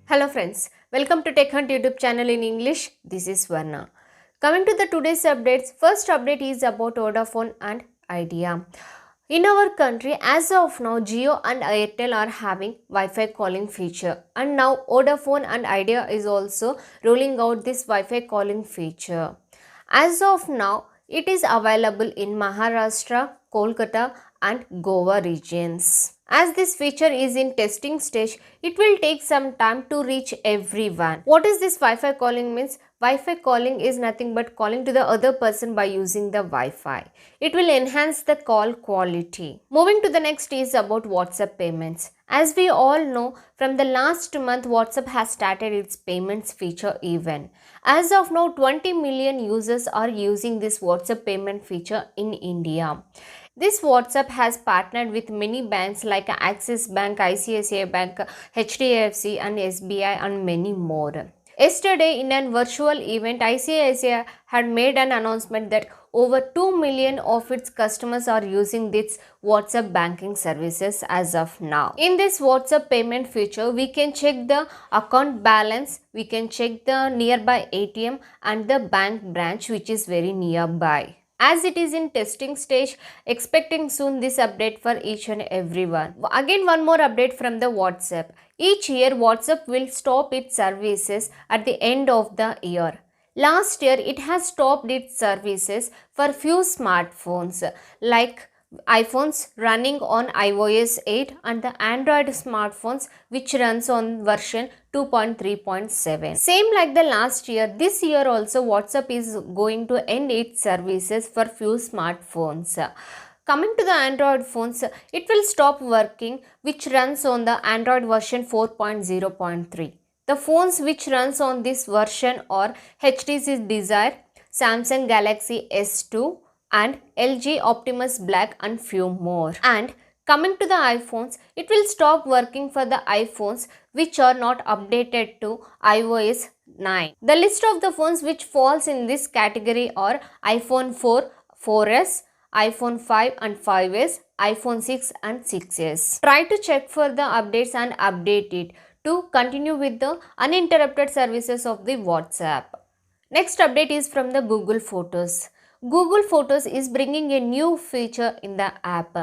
Hello friends, welcome to Tech Hunt YouTube channel in English. This is Varna. Coming to the today's updates, first update is about Vodafone and Idea. In our country, as of now, Jio and Airtel are having Wi-Fi calling feature, and now Vodafone and Idea is also rolling out this Wi-Fi calling feature. As of now, it is available in Maharashtra, Kolkata and Goa regions. As this feature is in testing stage, it will take some time to reach everyone. What is this Wi-Fi calling means? Wi-Fi calling is nothing but calling to the other person by using the Wi-Fi. It will enhance the call quality. Moving to the next is about WhatsApp payments. As we all know, from the last month WhatsApp has started its payments feature even. As of now, 20 million users are using this WhatsApp payment feature in India. This WhatsApp has partnered with many banks like Axis Bank, ICICI Bank, HDFC and SBI and many more. Yesterday, in a virtual event, ICICI had made an announcement that over 2 million of its customers are using this WhatsApp banking services as of now. In this WhatsApp payment feature, we can check the account balance, we can check the nearby ATM and the bank branch which is very nearby. As it is in testing stage, expecting soon this update for each and everyone. Again, one more update from the WhatsApp. Each year, WhatsApp will stop its services at the end of the year. Last year, it has stopped its services for few smartphones like iPhones running on iOS 8 and the Android smartphones which runs on version 2.3.7. Same like the last year, this year also WhatsApp is going to end its services for few smartphones. Coming to the Android phones, it will stop working which runs on the Android version 4.0.3. The phones which runs on this version are HTC Desire, Samsung Galaxy S2, and LG Optimus Black and few more. And coming to the iPhones, it will stop working for the iPhones which are not updated to iOS 9. The list of the phones which falls in this category are iPhone 4, 4S, iPhone 5 and 5S, iPhone 6 and 6S. Try to check for the updates and update it to continue with the uninterrupted services of the WhatsApp. Next update is from the Google Photos. Google Photos is bringing a new feature in the app.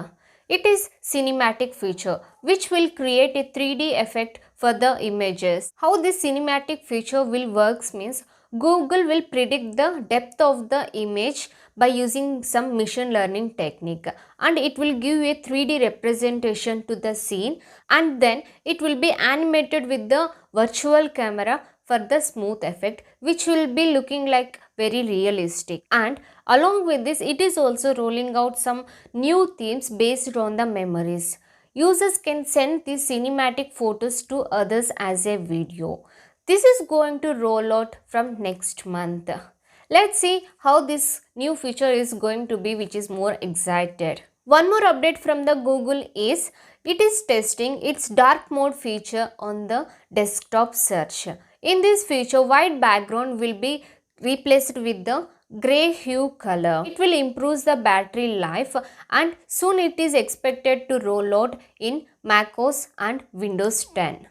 It is cinematic feature which will create a 3D effect for the images. How this cinematic feature will works means Google will predict the depth of the image by using some machine learning technique, and it will give a 3D representation to the scene, and then it will be animated with the virtual camera for the smooth effect which will be looking like very realistic. And along with this, it is also rolling out some new themes based on the memories. Users can send these cinematic photos to others as a video. This is going to roll out from next month. Let's see how this new feature is going to be, which is more excited. One more update from the Google is it is testing its dark mode feature on the desktop search. In this feature, white background will be replaced with the grey hue color. It will improve the battery life, and soon it is expected to roll out in macOS and Windows 10.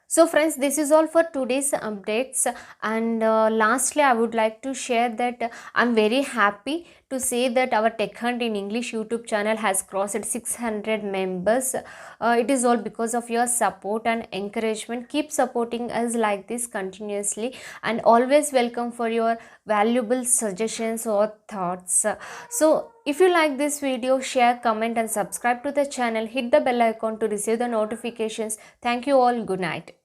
So friends, this is all for today's updates, and lastly I would like to share that I'm very happy to say that our Tech Hunt in English YouTube channel has crossed 600 members. It is all because of your support and encouragement. Keep supporting us like this continuously, and always welcome for your valuable suggestions or thoughts. So if you like this video, share, comment and subscribe to the channel. Hit the bell icon to receive the notifications. Thank you all. Good night.